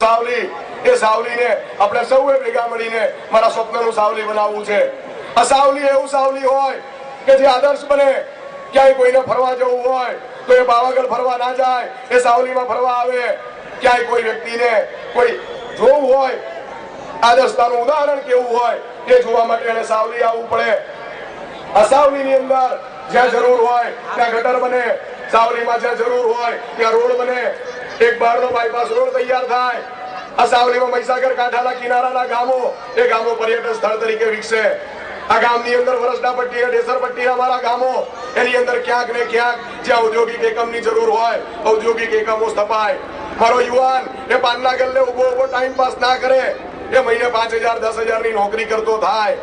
સાવલી, એ સાવલીને આપણે સૌએ ભેગા મળીને મારા સ્વપ્નનું સાવલી બનાવવું છે. આ સાવલી એવું સાવલી હોય કે જે આદર્શ બને. ક્યાંય કોઈને ફરવા જવું હોય તો એ પાવાગઢ ફરવા ના જાય, એ સાવલીમાં ફરવા આવે. ક્યાંય કોઈ વ્યક્તિને કોઈ જોવું હોય, આદર્શતાનું ઉદાહરણ કેવું હોય, એ જોવા માટે એને સાવલી આવવું પડે. આ સાવલીની અંદર જ્યાં જરૂર હોય ત્યાં ગટર બને, સાવલીમાં જ્યાં જરૂર હોય ત્યાં રોડ બને, એક બારનો બાયપાસ રોડ તૈયાર થાય. આ સાવલીમાં મહીસાગર કાંઠાના કિનારાના ગામો, એ ગામો પર્યટન સ્થળ તરીકે વિકસે. આ ગામની અંદર વરસડા પટ્ટી, ડેસર પટ્ટીના મારા ગામો, એની અંદર ક્યાંક ને ક્યાંક જ્યાં ઔદ્યોગિક એકમની જરૂર હોય ઔદ્યોગિક એકમો સ્થપાય. મારો યુવાન એ પાનના ગલ્લે ઉભો ટાઈમ પાસ ના કરે, એ મહિને 5,000 10,000 ની નોકરી કરતો થાય.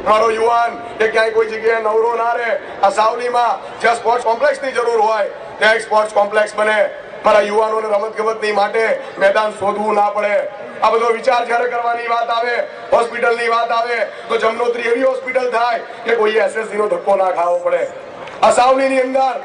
મારો યુવાન એ ક્યાંય કોઈ જગ્યાએ નવરો ના રહે. આ સાવલીમાં જ્યાં સ્પોર્ટ્સ કોમ્પ્લેક્સની જરૂર હોય ત્યાં એક સ્પોર્ટ્સ કોમ્પ્લેક્સ બને. મારા યુવાનોને રમત ગમતની માટે મેદાન શોધવું ના પડે. આ બધો વિચાર જ્યારે કરવાની વાત આવે, હોસ્પિટલની વાત આવે, તો જમનોત્રી એવી હોસ્પિટલ થાય કે કોઈ એસએસસી નો ધક્કો ના ખાવો પડે. આ સાવલીની અંદર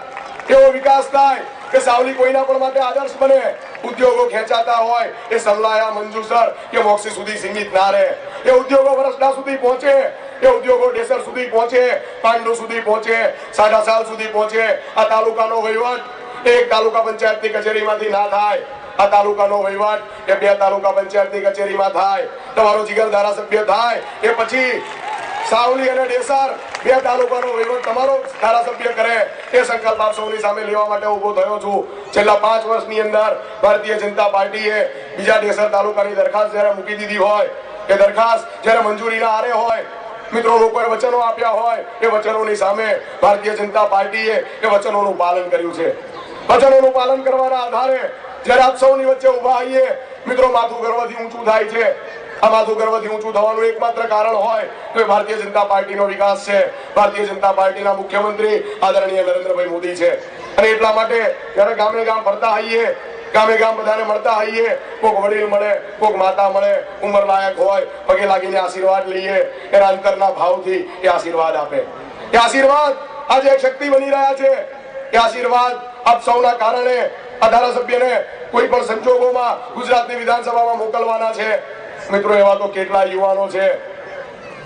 એવો વિકાસ થાય કે સાવલી કોઈના પણ માટે આદર્શ બને. ઉદ્યોગો ખેંચાતા હોય એ સલ્લાયા મંજુસર કે મોક્ષી સુધી સીમિત ના રહે. એ ઉદ્યોગો વરસડા સુધી પહોંચે, એ ઉદ્યોગો ડેસર સુધી પહોંચે, પાંડુ સુધી પહોંચે, સાડાસાલ સુધી પહોંચે. આ તાલુકાનો વહીવટ એક તાલુકા પંચાયતની કચેરીમાંથી ના થાય. આ તાલુકાનો વહીવટ એ 2 તાલુકા પંચાયતની કચેરીમાં થાય. તમારો જીગર ધારાસભ્ય થાય એ પછી સાવલી અને ડેસર 2 તાલુકાનો વહીવટ તમારો ધારાસભ્ય કરે. એ સંકલ્પ આપ સૌની સામે લેવા માટે ઉભો થયો છું. છેલ્લા 5 વર્ષની અંદર ભારતીય જનતા પાર્ટીએ બીજા ડેસર તાલુકાની દરખાસ્ત જયારે મૂકી દીધી હોય, એ દરખાસ્ત જયારે મંજૂરીના આરે હોય, મિત્રો લોકોએ વચનો આપ્યા હોય, એ વચનોની સામે ભારતીય જનતા પાર્ટીએ એ વચનોનું પાલન કર્યું છે. વચનોનું પાલન કરવાના આધારે જયારે આપ સૌની વચ્ચે ઉભા આવીએ, મિત્રો માથું ગર્વથી ઊંચું થાય છે. આ માથું ગર્વથી ઊંચું થવાનું એકમાત્ર કારણ હોય તો એ ભારતીય જનતા પાર્ટીનો વિકાસ છે. ભારતીય જનતા પાર્ટીના મુખ્યમંત્રી આદરણીય નરેન્દ્રભાઈ મોદી છે. અને એટલા માટે જયારે ગામે ગામ ફરતા આવીએ, ગામે ગામ બધાને મળતા આવીએ, કોઈક વડીલ મળે, કોઈક માતા મળે, ઉંમર લાયક હોય, પગે લાગીને આશીર્વાદ લઈએ. એના અંતરના ભાવથી એ આશીર્વાદ આપે. એ આશીર્વાદ આજે એક શક્તિ બની રહ્યા છે. એ આશીર્વાદ આપ સૌના કારણે આ ધારાસભ્યને કોઈ પણ સંજોગોમાં ગુજરાતની વિધાનસભામાં મોકલવાના છે. મિત્રો એવા તો કેટલાય યુવાનો છે,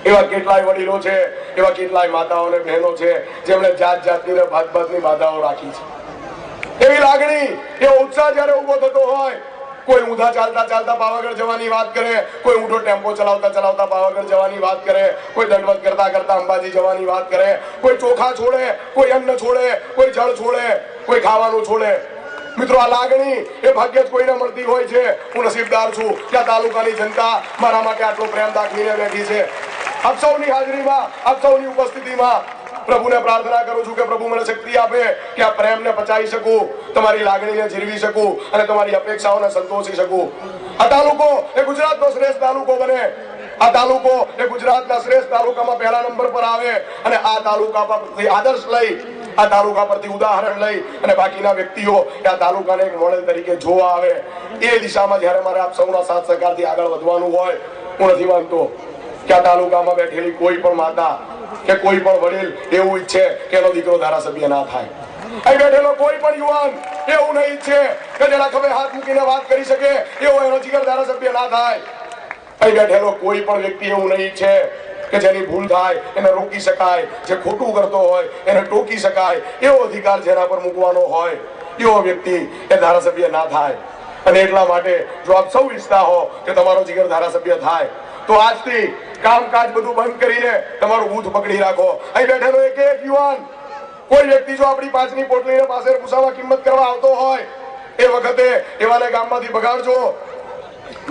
એવા કેટલાય વડીલો છે, એવા કેટલાય માતાઓ અને બહેનો છે જેમણે જાત જાતની ભાત ભાતની બાધાઓ રાખી છે. એવી લાગણી, એવો ઉત્સાહ જયારે ઉભો થતો હોય, કોઈ ઊંધા ચાલતા ચાલતા પાવાગઢ જવાની વાત કરે, કોઈ ઊંધો ટેમ્પો ચલાવતા ચલાવતા પાવાગઢ જવાની વાત કરે, કોઈ દંડવત કરતા કરતા અંબાજી જવાની વાત કરે, કોઈ ચોખા છોડે, કોઈ અન્ન છોડે, કોઈ જળ છોડે, કોઈ ખાવાનું છોડે. મિત્રો આ લાગણી એ ભાગ્ય જ કોઈને મળતી હોય છે. હું નસીબદાર છું કે આ તાલુકાની જનતા મારા માટે આટલો પ્રેમ દાખવીને બેઠી છે. આપ સૌની હાજરીમાં, આપ સૌની ઉપસ્થિતિમાં પ્રભુને પ્રાર્થના કરું છું કે પ્રભુ મને શક્તિ આપે કે આ પ્રેમને પચાવી શકું, તમારી લાગણીને જીરવી શકું અને તમારી અપેક્ષાઓને સંતોષી શકું. આ તાલુકો એ ગુજરાતનો શ્રેષ્ઠ તાલુકો બને. આ તાલુકો એ ગુજરાતના શ્રેષ્ઠ તાલુકામાં 1લા નંબર પર આવે અને આ તાલુકા પરથી આદર્શ લઈ, આ તાલુકા પરથી ઉદાહરણ લઈ અને બાકીના વ્યક્તિઓ આ તાલુકાને એક મોડેલ તરીકે જોવા આવે. એ દિશામાં જયારે મારે આપ સૌના સાથ સહકારથી આગળ વધવાનું હોય, હું નથી માનતો કે આ તાલુકામાં બેઠેલી કોઈ પણ માતા કે કોઈ પણ વડીલ એવું ઈચ્છે કે એનો દીકરો ધારાસભ્ય ના થાય. અહીં બેઠેલો કોઈ પણ યુવાન એવું નહીં ઈચ્છે કે જેના ખભે હાથ મૂકીને વાત કરી શકે એવો એનો જીગર ધારાસભ્ય ના થાય. અહીં બેઠેલો કોઈ પણ વ્યક્તિ એવું નહીં ઈચ્છે કે જેની ભૂલ થાય એને રોકી શકાય, જે ખોટું કરતો હોય એને ટોકી શકાય, એવો અધિકાર જેના પર મૂકવાનો હોય એવો વ્યક્તિ એ ધારાસભ્ય ના થાય. અને એટલા માટે જો આપ સૌ ઈચ્છતા હો કે તમારો જીગર ધારાસભ્ય થાય તો આજથી કામકાજ બધું બંધ કરીને તમારું બૂથ પકડી રાખો. અહીં બેઠેલો એક એક યુવાન, કોઈ વ્યક્તિ જો આપણી 5ની પોટલીને પાસે પૂછામાં કિંમત કરવા આવતો હોય એ વખતે એવાને ગામમાંથી બગાડજો.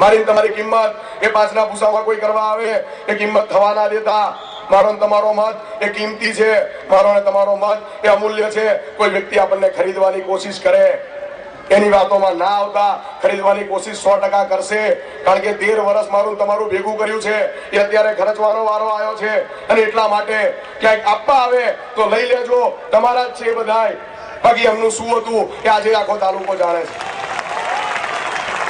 મારી તમારી કિંમત એ 5ના પૂછામાં કોઈ કરવા આવે એ કિંમત થવા ના દેતા. મારો ને તમારો મત એ કિંમતી છે, મારો ને તમારો મત એ અમૂલ્ય છે. કોઈ વ્યક્તિ આપણને ખરીદવાની કોશિશ કરે એની વાતોમાં ના આવતા ખરીદવાની કોશિશ 100% કરશે. કારણ કે 13 વર્ષ મારું તમારું ભેગું કર્યું છે એ અત્યારે ખર્ચવાનો વારો આવ્યો છે. અને એટલા માટે ક્યાંક આપવા આવે તો લઈ લેજો, તમારા જ છે બધાય. બાકી એમનું શું હતું કે આજે આખો તાલુકો જાણે છે.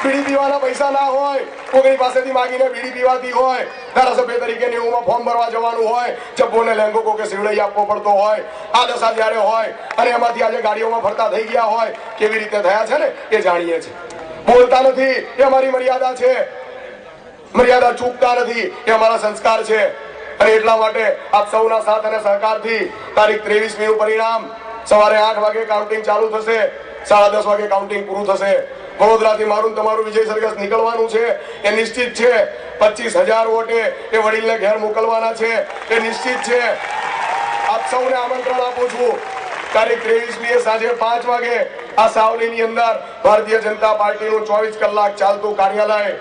બીડી પીવાના પૈસા ના હોય, કોઈની પાસેથી માંગીને બીડી પીવાતી હોય, ધારાસભ્ય તરીકે 90માં ફોર્મ ભરવા જવાનું હોય, જબ્બોને લેંગો કોકે સિવડાઈ આપવો પડતો હોય, આ દશા જયારે હોય અને એમાંથી આજે ગાડીઓમાં ફરતા થઈ ગયા હોય, કેવી રીતે થયા છે ને એ જાણીએ છીએ. બોલતા નથી એ અમારી મર્યાદા છે, મર્યાદા ચૂકતા નથી એ અમારા સંસ્કાર છે. અને એટલા માટે આપ સૌના સાથ અને સહકારથી તારીખ 23મી નું પરિણામ સવારે 8 વાગે કાઉન્ટિંગ ચાલુ થશે, 10:30 વાગે કાઉન્ટિંગ પૂરું થશે. વડોદરાથી મારું તમારું વિજય સરઘસ નીકળવાનું છે એ નિશ્ચિત છે. 25,000 વોટે એ વડીલને ઘેર મોકલવાના છે એ નિશ્ચિત છે. આપ સૌને આમંત્રણ આપું છું, તારીખ 23મીએ સાંજે 5 વાગે આ સાવલીની અંદર ભારતીય જનતા પાર્ટીનું 24 કલાક ચાલતું કાર્યાલય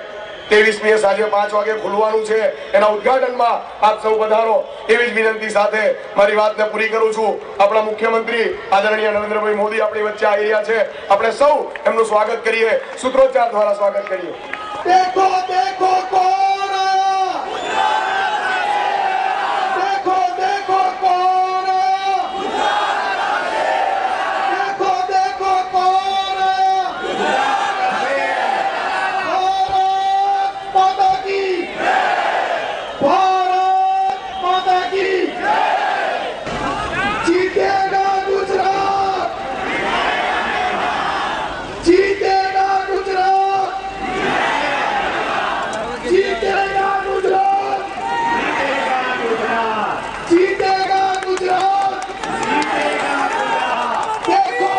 23મીએ સાંજે 5 વાગે ખુલવાનું છે. એના ઉદઘાટનમાં આપ સૌ પધારો એવી જ વિનંતી સાથે મારી વાતને પૂરી કરું છું. આપણા મુખ્યમંત્રી આદરણીય નરેન્દ્રભાઈ મોદી આપણી વચ્ચે આવી રહ્યા છે. આપણે સૌ એમનું સ્વાગત કરીએ, સૂત્રોચ્ચાર દ્વારા સ્વાગત કરીએ. देखो देखो कौन आया, देखो देखो कौन आया, देखो देखो कौन आया. भारत माता की, भारत माता की. जीतेगा गुजरात, जीतेगा गुजरात, जीतेगा गुजरात, जीतेगा गुजरात. देखो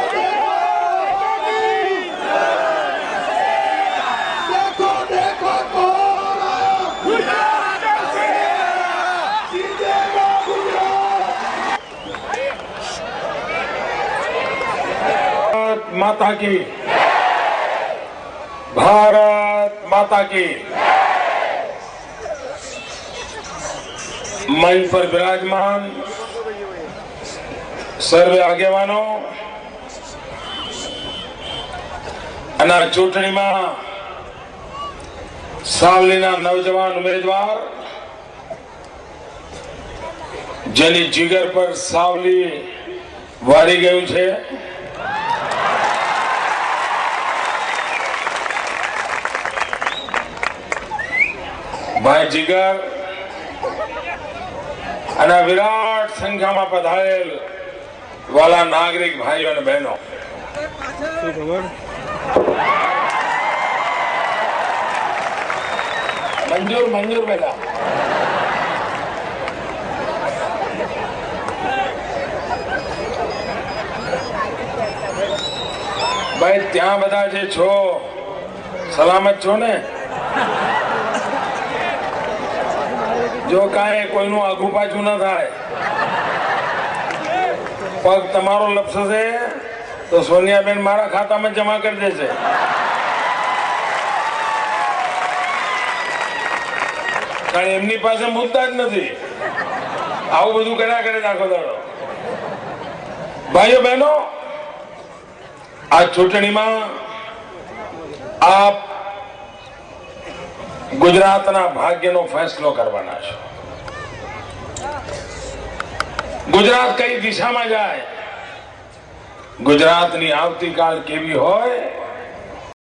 देखो देखो कौन आया, जीतेगा गुजरात. माता की, भारत माता की. मंच पर विराजमान સર્વે આગેવાનો અને આ ચૂંટણીમાં સાવલીના નવજવાન ઉમેદવાર જેની જીગર પર સાવલી વારી ગયું છે, ભાઈ જીગર અને વિરાટ સંખ્યામાં પધારેલ વાલા નાગરિક ભાઈઓ અને બહેનો, મંજૂર મંજૂર બેટા. ભાઈ ત્યાં બધા જે છો સલામત છો ને? જો કાંઈ કોઈનું આઘું પાછું ન થાય, પગ તમારો લપસશે તો સોનિયાબેન મારા ખાતામાં જમા કરી દેશે. કારણ એમની પાસે મુદ્દા જ નથી. આવું બધું કર્યા કરે નાખો દાડો. ભાઈઓ બહેનો, આ ચૂંટણીમાં આપ ગુજરાતના ભાગ્યનો ફેસલો કરવાના છો. ગુજરાત કઈ દિશામાં જાય, ગુજરાતની આવતીકાલ કેવી હોય